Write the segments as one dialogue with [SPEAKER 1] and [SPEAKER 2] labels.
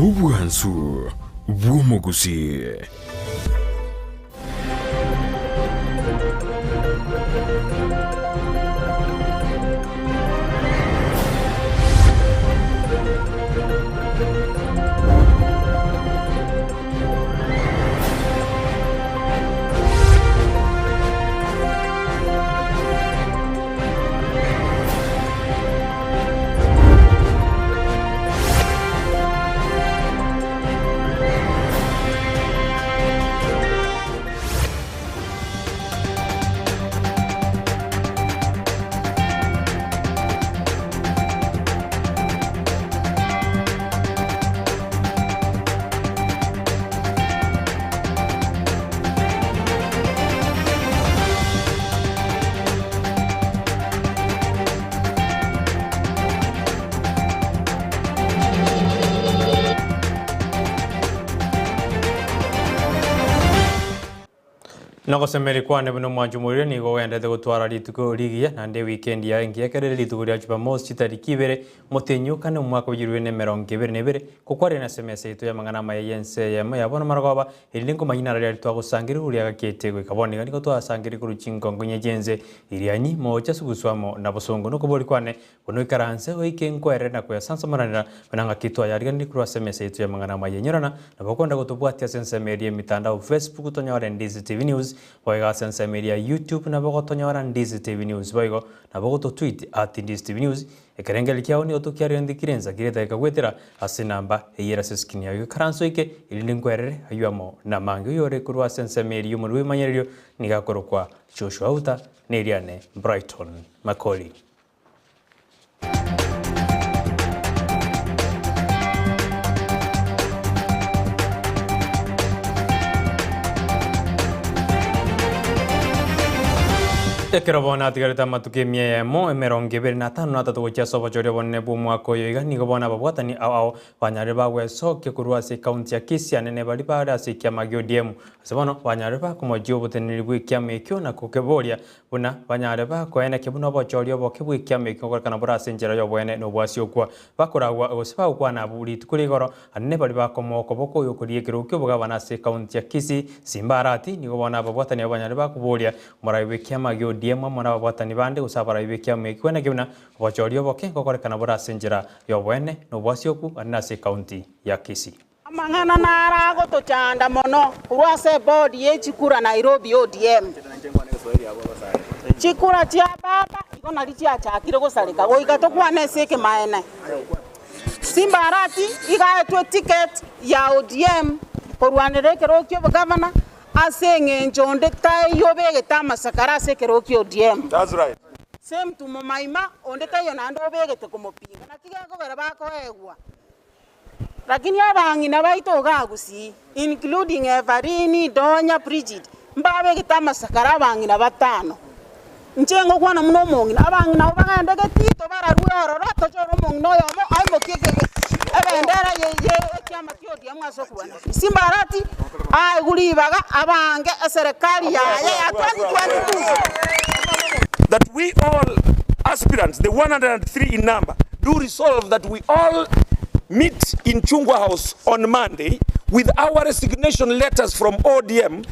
[SPEAKER 1] Ubwansu bw'omuguzi.
[SPEAKER 2] Nakosemeri kwa ne buno mwanjumurire ni go wendete gutwara rituko rigiye nande weekend ya ngiye kerere rituko rya Jumamosi tariki 2 mutenyo kane umwaka w'igirwe ne 2022 kukware na SMS itu ya mangana Amayia Ensa Eyemo yabona maragoba ilingo manyina rya ritwa gusangiri uri agakete gwe kaboneka niko twasangiri ku rukingo ngonye genze irianyi moja suguswamo na busongo no kubori kwane buno ikaranse wike nkwere na kwa sansa maranira bananga kitwa yari ndi ku SMS itu ya mangana Amayia nyurana na bakonda gutubwatia sense media mitandao Facebook tonyore Ndizi TV News Boiga sense media YouTube na bogo tonyora Ndizi TV News boigo na bogo to tweet @Ndizi TV News ekerengeli kyao ni otukiari ndikirenza kireta ikagwetera ase namba eyera seskin ya karanso ike ili ngwerere ayuamo na mangi yore kurwa sense media muri wimanyerero nigakoro kwa Joshua Uta neriane Brighton Makoli. Ekerabona atigarita matuke miemo emerongebere na tano na tatu gocha sobo jore bonne bu mwako yoiga ni gobona babwatani ao banyare bawe soke kurwa se county ya Kisii nene bali para se kyama GODM asebono banyare ba kumojo boteniri bwe kyama ekyo na kokeboria buna banyare ba ko ene kebuno bochorio bokebwe kyama ekyo kana bora senjera yo bwene no bwasio kwa bakoragwa gosiba kwa na buri tukuri goro anne bali ba komoko boko yokuriye kirukyo boga bana se county ya Kisii Simbarati ni gobona babwatani banyare ba kuboria moraiwe kyama GODM mwana wabwatani bande usabara ibikia mekwena gibna wachorio boke kokorekana bora senjera yo bwene no bwasioku anase county ya Kisii
[SPEAKER 3] amangana nara gotochanda mono urwase board ye chikura Nairobi ODM chikura chia baba iko nali chia chakire gosaleka goiga tokwane seke maene Simbarati igaetwe ticket ya ODM porwanere kerokyo governor asenge njonde tai yobege tama sakara sekeroki ODM.
[SPEAKER 4] That's right.
[SPEAKER 3] Same to maima onde tayo nando obege te kumopinga na kigako bera bako egwa. Lakini abangi na baito gagusi including Everini Donya Bridget mbabege tama sakara abangi na batano. Nchengo kwana muno mongi abangi na bagande getito bara ruoro rato choro mongi no yomo aimo keke ebendera ye kyama kyodi amwaso kubana Simbarati ai gulibaga abange serikali ya 2022
[SPEAKER 4] that we all aspirants, the 103 in number, do resolve that we all meet in Chungwa House on Monday with our resignation letters from ODM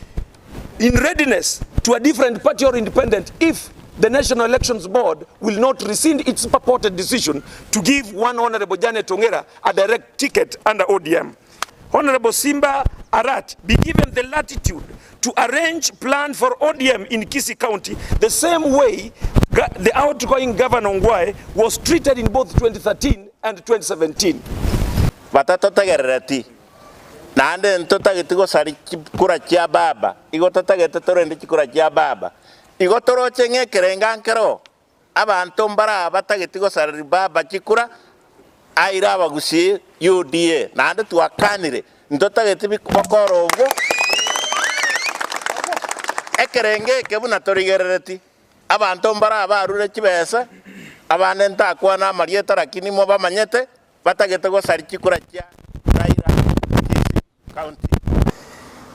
[SPEAKER 4] in readiness to a different party or independent if the National Elections Board will not rescind its purported decision to give one Honorable Janet Ongera a direct ticket under ODM. Honorable Simba Arat be given the latitude to arrange plan for ODM in Kisii County the same way the outgoing Governor Ongwae was treated in both 2013 and 2017.
[SPEAKER 5] Batatotagerati nande ntotagetigo sari kura chia baba igototagete torende kura chia baba igotoroche ngekerengankero abantu mbara batagetigo sari baba chikura aira bagusi UDA nande twakanire ntotagete bikokoro obwo ekerenge kebuna torigerereti abantu mbara barure kibesa abane ntakwana marieta lakini mo bamanyete batagete go sari chikura chia aira county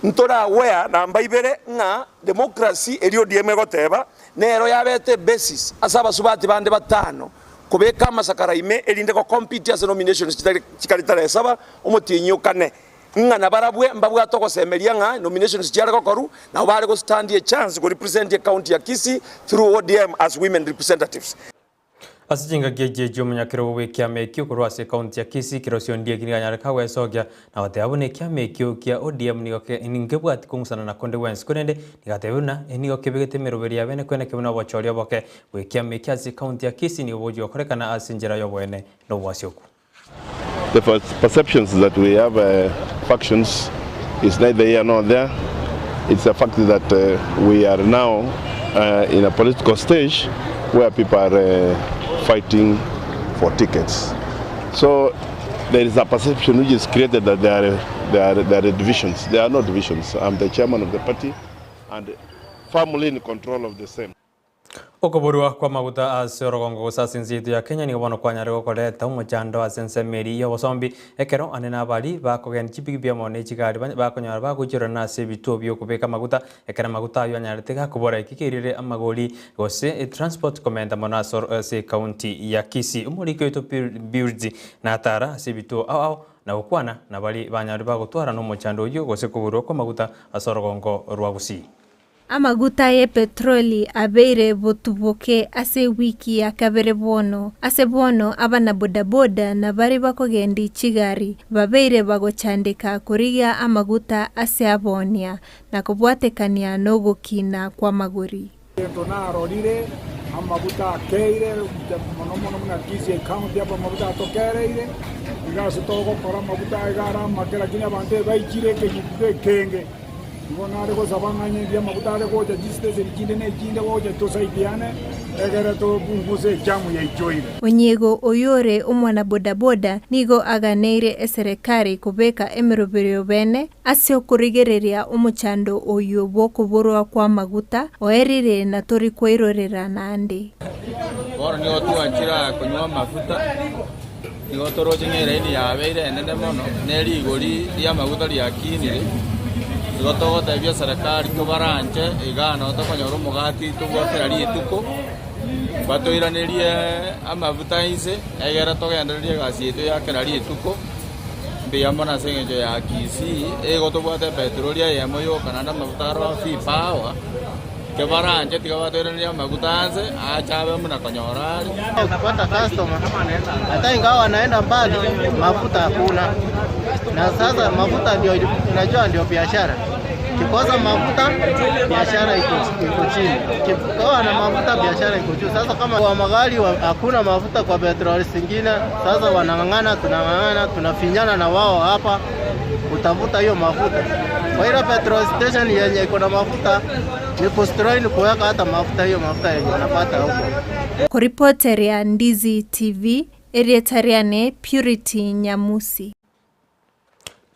[SPEAKER 4] ntora aware namba ibere nga democracy eri ODM goteba nero yabete basis asaba subati bande batano kubeka amasakara ime elinde ko compete as nominations chikaritare saba omotinyo kane ngana barabwe mbabwa tokosemeria nga nominations chiara kokoru na bari go stand a chance go represent the county ya Kisii through ODM as women representatives.
[SPEAKER 2] Asijinga geje munyakiro wekia mekio kurwa se county ya Kisii kirosio ndie kiniganyara kawe sogya na wateabune kia mekio kia ODM nigoke iningebwati kungusana na konde wens kunende nigatebuna enigoke begete meroberi ya bene kwene kebuna bochori oboke wekia mekia se county ya Kisii nigoboji okorekana asinjera yobwene no wasioku.
[SPEAKER 6] The perceptions that we have factions is neither here nor there. It's a fact that we are now in a political stage where people are fighting for tickets. So there is a perception which is created that there are divisions. There are no divisions. I'm the chairman of the party and firmly in control of the same.
[SPEAKER 2] Okoborwa kwa maguta asorogongo gosasinzitu ya Kenya ni bono kwa nyarego koleta umujando asensemeri yo bosombi ekero anena bali bakogen chipigibya mone chigari bakonyara bagujira na sebitu byo kubeka maguta ekera maguta yo nyaretega kubora ikikirire amagoli gose transport commander monasor se county ya Kisii umuriko to build na tara sebitu au na ukwana na bali banyari bagutwara no mujando yo gose kuburwa kwa maguta asorogongo rwagusi.
[SPEAKER 7] Amaguta ye petroli abeire botuboke ase wiki ya kabere bono. Ase bono abana bodaboda na bari bakogendi chigari. Babeire bagochandika kurigia amaguta ase abonia na kubwatekania no gukina kwa maguri.
[SPEAKER 8] Tonarorire amaguta akeire mono muna Kisii county aba amaguta atokereire. Igaso togo para amaguta egara makera kinya bante baikire kenge. Ibona ariko sabanganye bya mabutare ko ja distance ikinde ne ikinde ko ja to saidiane egere to bunguse jamu ya ijoire Onyego
[SPEAKER 7] oyore umwana bodaboda nigo aganeire serikali kubeka emeroberio bene asio kurigereria umuchando oyo bokuborwa kwa maguta oerire na tori kwirorera nande
[SPEAKER 9] bora ni otu anchira kunywa mafuta nigo toroje ngere ni yabeire enene mono neri igori ya maguta ya kinire Goto tabia serikali kubaranje igana otokonyoro mugati tubwatira rituko batoiranerie amavuta inse egera togendererie gasi eto yakera rituko mbiyamona sengejo ya Kisii egoto bwate petroli ya Eyemo yo kananda mavuta ro fi power kebaranje tikabatoiranerie amavuta anse achabe muna konyorari
[SPEAKER 10] ukipata customer hata ingawa anaenda mbali mafuta hakuna. Na sasa mafuta ndio unajua ndio biashara. Kikosa mafuta biashara iko chini. Kikoa na mafuta biashara iko juu. Sasa kama kwa magari hakuna mafuta kwa petroli zingine, sasa wanangangana tunafinyana na wao hapa utafuta hiyo mafuta. Kwa hiyo petrol station yenye iko na mafuta ni kustrain kuweka hata mafuta hiyo mafuta yenye unapata huko.
[SPEAKER 7] Kwa reporter ya Ndizi TV, Erietariane Purity Nyamusi.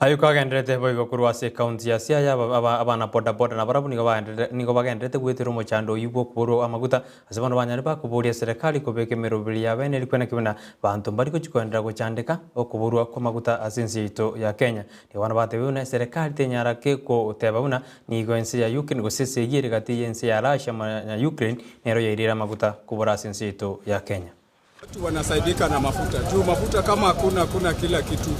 [SPEAKER 2] Ayuka gendrete boigo kurwa se county ya Siaya abana boda na barabu nigo bagendrete gwetero mochando yubo kuboro amaguta asabano banyari bakuburia serikali kubeke merobiri ya bene likwena kibona bantu bari kuchikondera gochandika okuburwa kwa maguta asinzito ya Kenya ni wana batebuna serikali tenyara ke ko tebabuna nigo ense ya Ukraine go sese yiri gati ense ya Russia na Ukraine nero yairira maguta kubora asinzito ya Kenya.
[SPEAKER 8] Watu wanasaidika na mafuta tu mafuta kama hakuna kila kitu.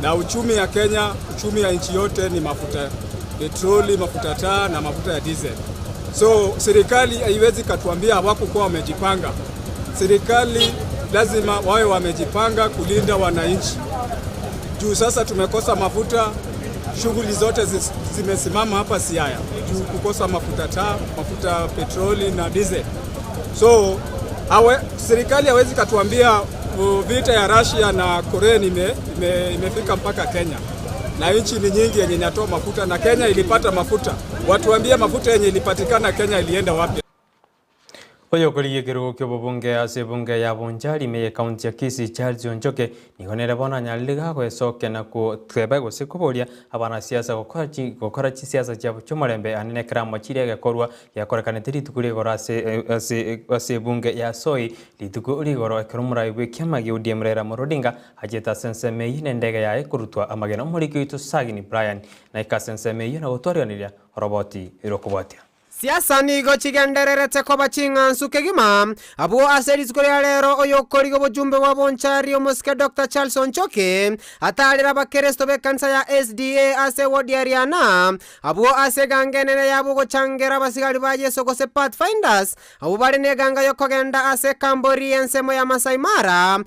[SPEAKER 8] Na uchumi ya Kenya, uchumi ya nchi yote ni mafuta petroli, mafuta taa na mafuta ya diesel. So serikali haiwezi katuambia hawakuwa wamejipanga. Serikali lazima wawe wamejipanga kulinda wananchi. Juu sasa tumekosa mafuta, shughuli zote zimesimama hapa Siaya. Juu kukosa mafuta taa, mafuta petroli na diesel. So serikali haiwezi katuambia vita ya Russia na Korea imefika mpaka Kenya. Na nchi ni nyingi yenye inatoa mafuta na Kenya ilipata mafuta. Watuambie mafuta yenye ilipatikana Kenya ilienda wapi?
[SPEAKER 2] Oyo koliye kirugo kyo bunge ase bunge ya Bonjari me county ya Kisii Charles Onjoke nigonere bona nyaliga ko esoke na ku tweba go sikuboria abana siasa gukora chi siasa cya cyomorembe anene kramo chire gakorwa yakorekane tiri tukuri gora ase bunge ya Soi lituko rigoro ekrumura ibwe kyamagi udiemrera morodinga hajeta senseme yine ndege yae kurutwa amagena muri kito sagini Brian na ikasense me yina gutwaryanira roboti irokubwatia
[SPEAKER 11] Siasa nigo chigendererete ko bachingansu kegima abo aseris kuri alero oyokori go bujumbe wa bonchari omuske Dr. Charles Onchoke atalira bakeresto bekansa ya SDA ase wodi Ariana abo ase gangenene yabo go changera basigari baje soko se Pathfinders abo bari ne ganga yokogenda ase Kambori ensemo ya Masai Mara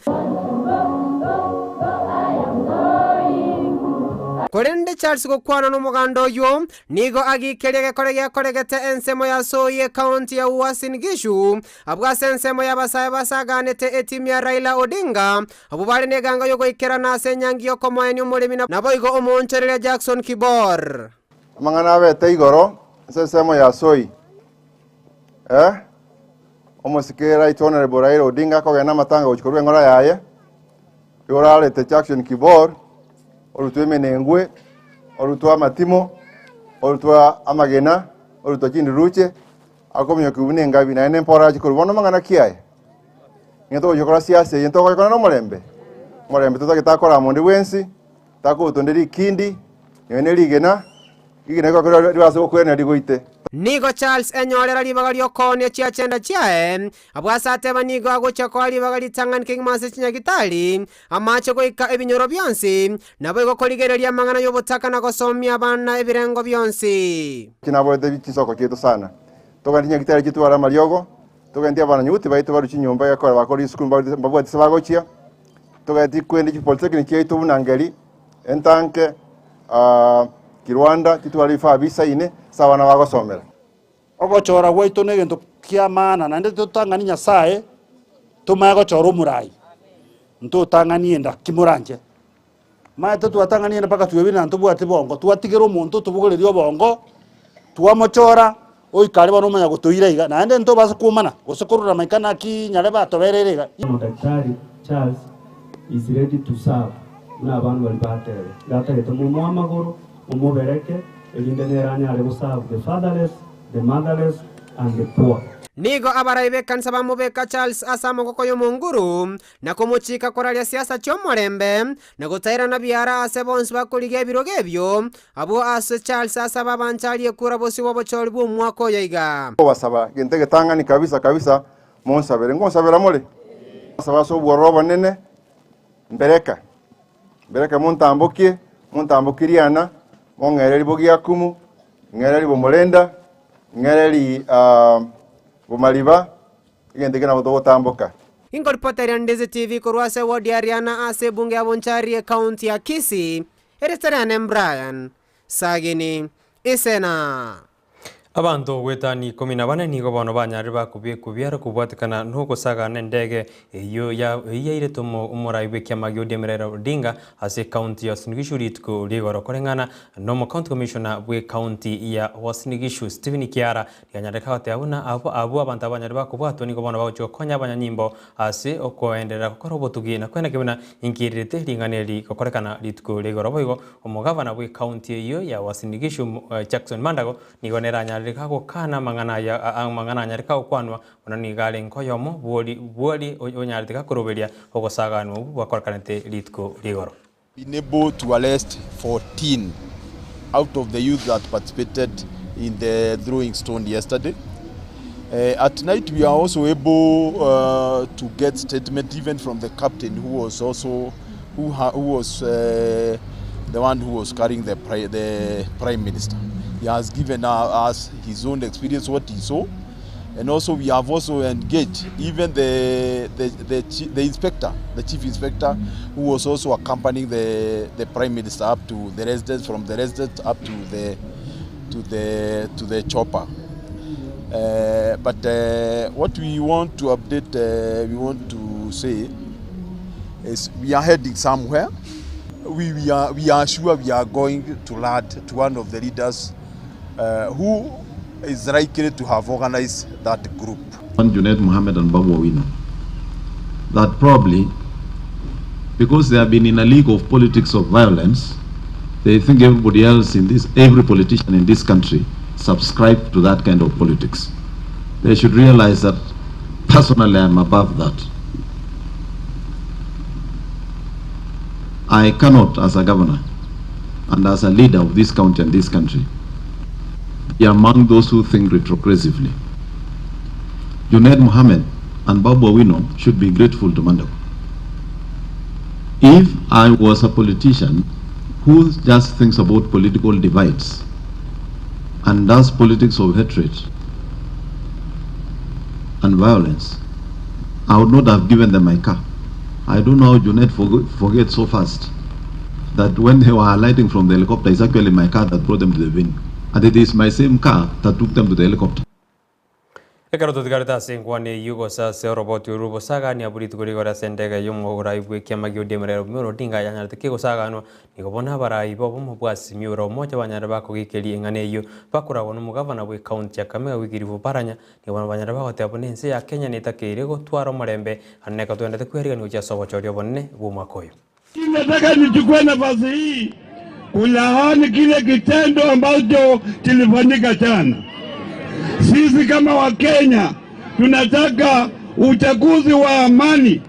[SPEAKER 11] Korende Charles go kwana no mugando yo nigo agikerege koregete ensemo ya Soye County ya Uasin Gishu abwa ensemo ya basaganete etimi ya Raila Odinga abubali neganga yo goikera na senyangi yo komoeni umulimi na boigo omoncherere Jackson Kibor
[SPEAKER 12] mangana bete igoro ensemo ya Soy omosikera itonere Raila Odinga kogena matanga uchikorwe ngora yaye yorale te Jackson Kibor olutwe menengwe olutwa matimo olutwa amagena olutwa kinduruche akomyo kubune ngabi na ene mpora chikuru bono mangana kiaye ngeto yokora siasa yento ko kono morembe tutakora monde wensi tako tonderi kindi yene ligena igene ko ko ribaso ko ene digoite
[SPEAKER 11] Nigo Charles enyorera libagali okone chiachenda chiae abwasate banigo agocha ko libagali tangan king mase chinyagitali amache goika ebinyoro byonsi nabo go koligereria mangana yobotaka na gosomya bana ebirengo byonsi
[SPEAKER 12] kinabode bichisoko kieto sana toga chinyagitali kitwara mariogo toga ndia bana nyuti baitu baru chinyumba yakora bakori skulu babwati sabagochia toga tikwende chipolitekni chieto bunangeri entanke Kirwanda kitwali fa bisa ine sawa na bagosomera
[SPEAKER 13] ogochora gwaito negento kia maana na ndete tutangani Nyasaye tumago choro murai nto tangani enda kimuranje maete tuatangani enda paka tuwe na ntubwate bongo tuatigero muntu tubugorerio bongo tuamochora oikare bano manya gutuira iga na ndete nto basa kumana gosokorura maikana ki nyale batobererega
[SPEAKER 14] Daktari Charles is ready to serve na abantu bali batere gatagete mu mwamagoro umubereke elindeneranya ale serve the fatherless, the motherless and the poor.
[SPEAKER 11] Nigo abaraibe kansa bamubeka Charles asamo koko yo munguru na kumuchika koralia siasa chomorembe na gutaira na biara ase bonsi bakulige birogebyo abo ase Charles asaba banchali ekura bosi wobocholi bu mwako yiga
[SPEAKER 12] wasaba gentege tangani kabisa monsabere ngonsabera mole asaba so bworoba nene mbereka montambokiriana mongereri bogia kumu ngereri bomolenda ngereri bomaliba igendeke na botogotamboka
[SPEAKER 11] Inkorporated Ndizi TV kurwase wodi Ariana ase bunge abonchari county ya Kisii Eristerane Brian Sagini Isena
[SPEAKER 2] Abantu gwetani 14 nigo bono banyari bakubiara kubwatikana nuko sagana ndege iyo yaire tomo umuraibe kyamagyo demerera Odinga ase county ya Uasin Gishu ritko ligoro korengana no county commissioner bwe county ya Uasin Gishu Stephen Kiara yanyareka hate abuna abo abantu abanyari bakubwato nigo bono bacho konya abanyanyimbo ase okoenderera gukora obotugi na kwena kebona inkirite ringaneri kokorekana ritko ligoro boigo omugavana bwe county iyo ya Uasin Gishu Jackson Mandago nigo neranya kako kana mangana nyarika okwanwa onani gale nkoyomo bwoli onyarika kuroberia ogosagano bakorkanete litko ligoro
[SPEAKER 15] been able to arrest 14 out of the youth that participated in the throwing stone yesterday. At night we are also able to get statement even from the captain who was also the one who was carrying the prime minister. He has given us his own experience, what he saw, and also we have also engaged even the inspector, the chief inspector, who was also accompanying the prime minister up to the residence, from the residence up to the chopper. But what we want to update, we want to say is we are heading somewhere. We are sure we are going to lead to one of the leaders who is likely to have organized that group.
[SPEAKER 16] Junaid Mohammed and Babu Awino, that probably because they have been in a league of politics of violence, they think everybody else in this, every politician in this country subscribe to that kind of politics. They should realize that personally I'm above that. I cannot, as a governor and as a leader of this county and this country, be among those who think retrogressively. Junaid Mohammed and Babu Awino should be grateful to Mandago. If I was a politician who just thinks about political divides and does politics of hatred and violence, I would not have given them my car. I don't know how Junaid forget so fast that when they were alighting from the helicopter, it's actually my car that brought them to the venue. And it is my same car that took them to the helicopter.
[SPEAKER 2] Ekaroto tigarita singwane yugo sa se robot yurubo saga ni aburi tuguri gora sendega yumo ora ibu kiama gyo demere muro dinga yanyar te kiko saga no nikobona bara ibo bomo bwasi myuro moja banyara bako gikeli ngane yo bakura wono mugavana bwe county ya Kakamega wigirivu paranya nikobona banyara bako te abonense ya Kenya nitakire go twaro marembe aneka twende te kweriga ni ucha sobo chori bonne bumakoyo.
[SPEAKER 17] Nataka nichukue nafasi hii kulaani kile kitendo ambacho kilifanyika jana. Sisi kama Wakenya tunataka uchaguzi wa amani,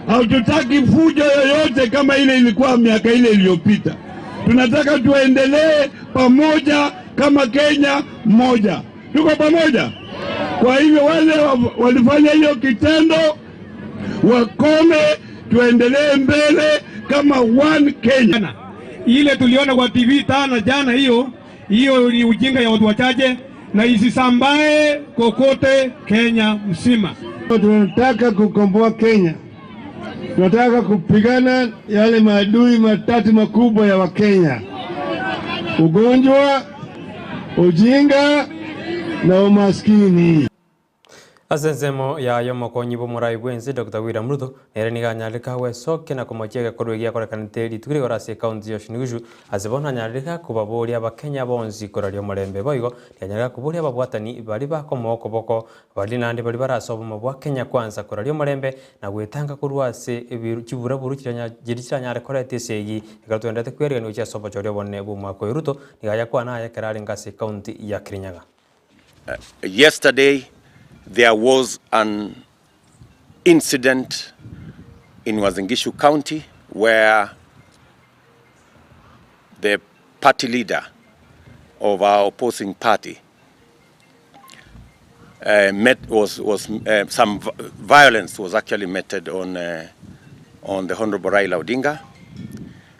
[SPEAKER 17] hatutaki fujo yoyote kama ile ilikuwa miaka ile iliyopita. Tunataka tuendelee pamoja kama Kenya moja. Tuko pamoja? Kwa hivyo wale walifanya hiyo kitendo wakome, tuendelee mbele kama one Kenya.
[SPEAKER 18] Ile tuliona kwa TV tana jana, hiyo ni ujinga ya watu wachache na isisambae kokote Kenya mzima.
[SPEAKER 17] Tunataka kukomboa Kenya. Tunataka kupigana yale maadui matatu makubwa ya Wakenya: ugonjwa, ujinga na umaskini.
[SPEAKER 2] Asensemo ya yomo konyibo murai bwense Dr. William Ruto nereniga nyalika we soke na komochega korwegia kore kaniteri tukiri gorase county ya Shiniguju azibona nyalika kubabori abakenya bonzi koralyo mulembe boigo nyalika kuburi ababwatani bali bakomoko boko bali nande bali barasobo mu bwa Kenya kwanza koralyo mulembe na gwetanga kurwase kibura buru kiranya nyare korete segi igatwendete kweriga ni ucha sobo choryo bonne bumako Ruto nigaya kwana ya kerali ngase county ya Kirinyaga.
[SPEAKER 5] Yesterday there was an incident in Uasin Gishu County where the party leader of our opposing party some violence was actually meted on the Honorable Raila Odinga.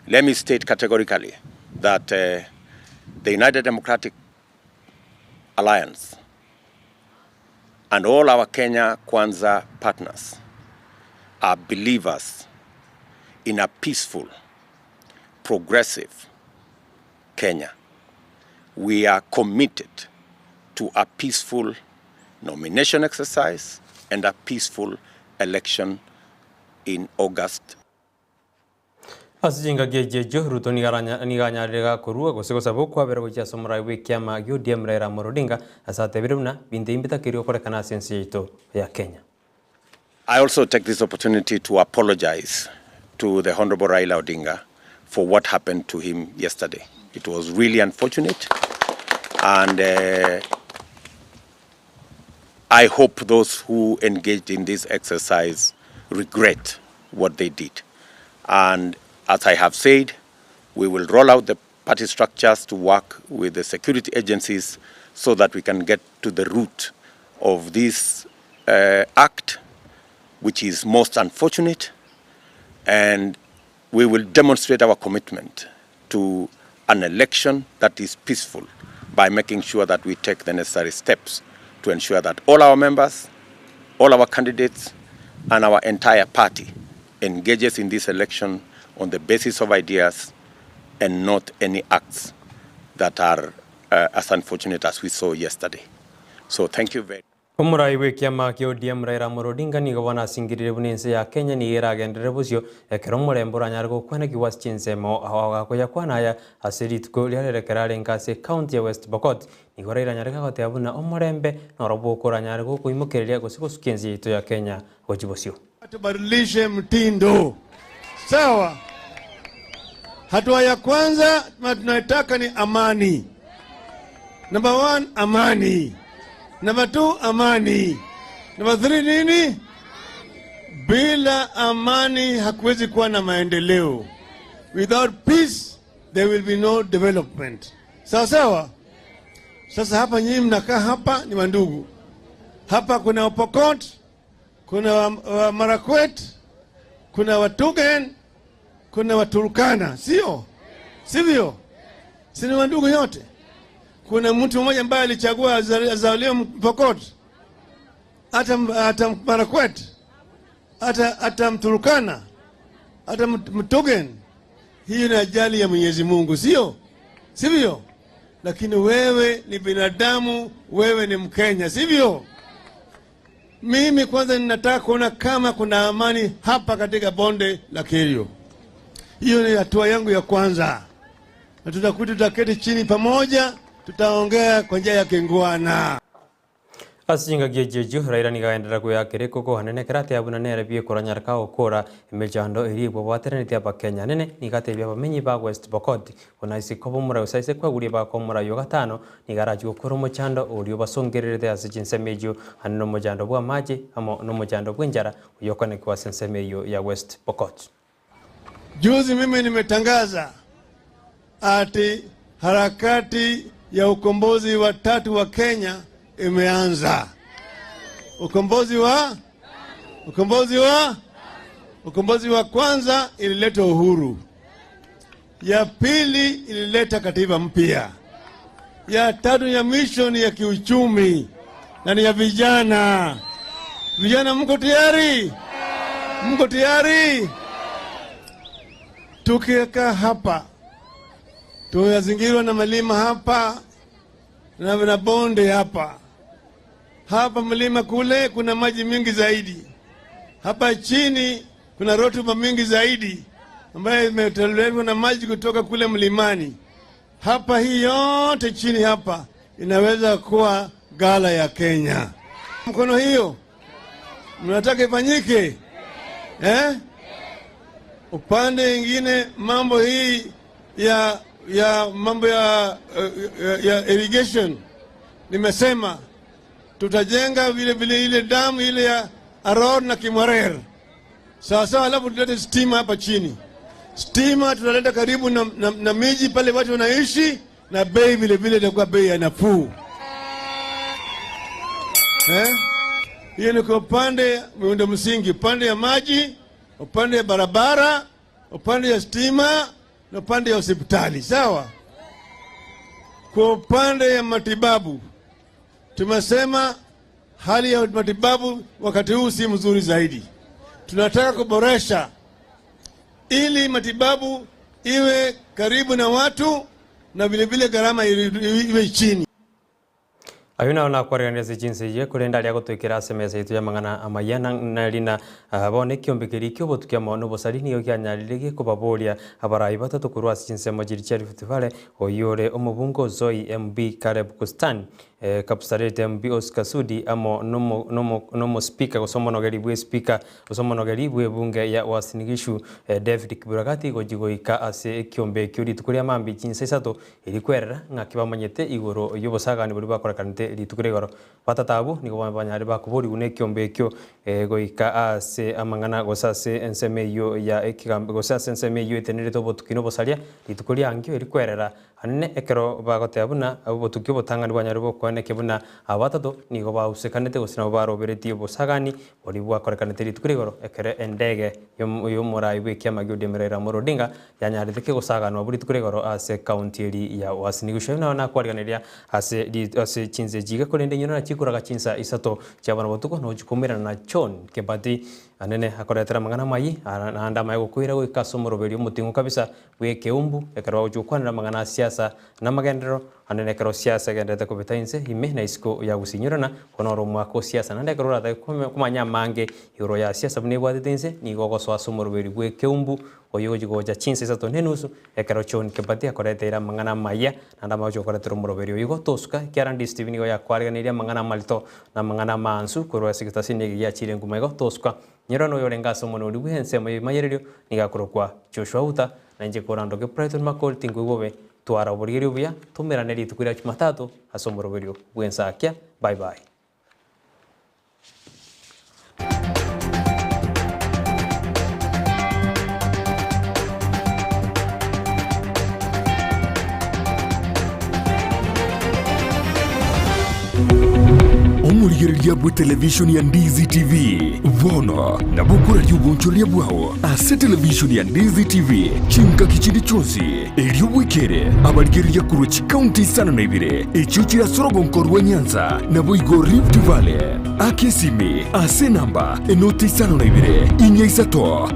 [SPEAKER 5] Let me state categorically that the United Democratic Alliance and all our Kenya Kwanza partners are believers in a peaceful, progressive Kenya. We are committed to a peaceful nomination exercise and a peaceful election in August.
[SPEAKER 2] Asijinga gejejo Ruto niganyarega kurua gosego sabo kwa bero gocha somurai we kiama UDM Raila Odinga asate biruna binde imbita kirio kore kana sense ito ya Kenya.
[SPEAKER 5] I also take this opportunity to apologize to the Honorable Raila Odinga for what happened to him yesterday. It was really unfortunate, and I hope those who engaged in this exercise regret what they did. And as I have said, we will roll out the party structures to work with the security agencies so that we can get to the root of this act, which is most unfortunate. And we will demonstrate our commitment to an election that is peaceful by making sure that we take the necessary steps to ensure that all our members, all our candidates, and our entire party engages in this election on the basis of ideas and not any acts that are as unfortunate as we saw yesterday. So thank you very much.
[SPEAKER 2] Omurai we kiama kyo UDM Raila Odinga ni gobana singirire bunense ya Kenya ni iragendere busyo ekero murembura nyargo kwana kiwas chinsemo awaga ko yakwana ya asirit ko lere kerale ngase county ya West Pokot ni goraira nyarga ko teabuna omurembe norobo ko nyargo ko imokerelia ko siko sukenzi ito ya Kenya wajibosyo.
[SPEAKER 17] Tubadilishe mtindo. Sawa. Hatua ya kwanza tunataka ni amani. Number 1, amani. Number 2, amani. Number 3, nini? Bila amani hakuwezi kuwa na maendeleo. Without peace, there will be no development. Sawa sawa. Sasa hapa nyinyi mnakaa hapa ni wandugu. Hapa kuna Wapokot, kuna wa Marakwet, kuna Watugen, kuna Waturkana, sio? Sivyo? Si ni wandugu yote? Kuna mtu mmoja ambaye alichagua azaliwe Mpokot, hata Marakwet, hata Mturkana, hata Mtugen. Hiyo ni ajali ya Mwenyezi Mungu, sio? Sivyo? Lakini wewe ni binadamu, wewe ni Mkenya, sivyo? Mimi kwanza ninataka kuona kama kuna amani hapa katika bonde la Kerio. Hiyo ni hatua yangu ya kwanza. Na tutaketi chini pamoja, tutaongea kwa njia ya kingwana.
[SPEAKER 2] Asinga gejeju Raila nigaendera kuya kiriko ko hanene karate abuna nere bie koranyar ka okora emejando iri bo watere ni aba Kenya nene nigate bia bamenyi ba West Pokot ona isi kobo mura usaise kwa guri ba ko mura yo gatano nigaraju okoro mochando orio basongerere ase jinsemeju hanno mojando bwa maji amo no mojando bwenjara uyokone kwa sensemeyo ya West Pokot.
[SPEAKER 17] Juzi mimi nimetangaza ati harakati ya ukombozi wa tatu wa Kenya imeanza. Ukombozi wa kwanza ilileta uhuru. Ya pili ilileta katiba mpya. Ya tatu ya mwisho ni ya kiuchumi na ni ya vijana. Vijana mko tayari? Mko tayari? Tukikaa hapa, tumezingirwa na milima hapa na bonde hapa. Hapa mlima kule kuna maji mingi zaidi. Hapa chini kuna rotuba mingi zaidi ambayo imetolewa na maji kutoka kule mlimani. Hapa hii yote chini hapa inaweza kuwa gala ya Kenya. Mkono hiyo mnataka ifanyike? Upande mwingine mambo hii ya irrigation, nimesema tutajenga vile ile damu ile ya Aror na Kimwarer. Sasa alafu tulete stima hapa chini. Stima tutaleta karibu na miji pale watu wanaishi, na bei vile itakuwa bei ya nafuu. Hiyo ni kwa upande miundo msingi, upande ya maji, upande ya barabara, upande ya stima na upande ya hospitali, sawa? Kwa upande ya matibabu, tumesema hali ya matibabu wakati huu si mzuri zaidi. Tunataka kuboresha ili matibabu iwe karibu na watu na vile gharama iwe chini.
[SPEAKER 2] Ayuna ona kwaraneze jinsi ye kurenda lya gutwikira semese itu ya mangana Amayia na lina bone kiombekeri kyo botukia mono bosari yo kyanyalirige kubabolia abarayi batatu kurwa jinse majiri chari festival oyore omubungo Zoi MB Kareb Kustan kapsarete MB Oscar Sudi amo nomo speaker gosomonogeri bwe speaker gosomonogeri bwe bunge ya wasinigishu David Kiburagati gojigoika ase kiombe kyo litukuria mambi jinse isato ilikwerera ngakibamanyete igoro yobosagani buri bakorakanite litukuregoro batatabu niko banyari bakuburi une kiombe kyo goika ase amangana gosase ensemeyo ya ekigambe gosase ensemeyo etenere to botukino bosaria litukuria angyo ilikwerera anene ekero bagoteabuna abo botukyo botangani banyari bokwane kebuna abatatu niko bausekanete gosina barobereti bosagani bori bwakorekanete litukuregoro ekere endege yo morai bwe kyamagyo demerera morodinga yanyari teke gosagana buri tukuregoro ase county eri ya wasinigusho na kwariganeria ase chinze jiga kolende nyona chikuraga chinsa isato cyabana botuko no jukomera na John Kebati anene akoretera mangana mayi anda mayi gokwira go ikasomoro beri mutingo kabisa bwe keumbu ekero ujukwanira mangana siasa na magendero anene kero siasa gendete kubitainse ime na isko ya gusinyurana konoro mwako siasa nande kero rata kumanya mange yoro ya siasa bune bwadetense ni gogo so asomoro beri bwe keumbu oyo jigoja chinsa isato nenusu ekero John Kebati akoretera mangana maya anda majo akoretera muroberi oyo toska kyarandi Steven go ya kwariganiria mangana malito na mangana mansu korwa sigitasini ya chirengu mego toska nyirano yorenga somono uri buhense mayererio nigakorokwa Joshua Uta na nje korando ke Brighton Makol tingugobe twara buririo bya tumerane litukwira Jumatatu asomoro berio buhensa akya bye bye.
[SPEAKER 1] burigereria bwa television ya Ndizi TV vono na bukura ryubunchuria bwao ase television ya Ndizi TV chinka kichindi chonsi elio wikere abarigereria kurochi county sana na ibire echuchira sorogonkorwa Nyanza na boigo Rift Valley akesimi ase namba enoti sana na ibire inyaisa to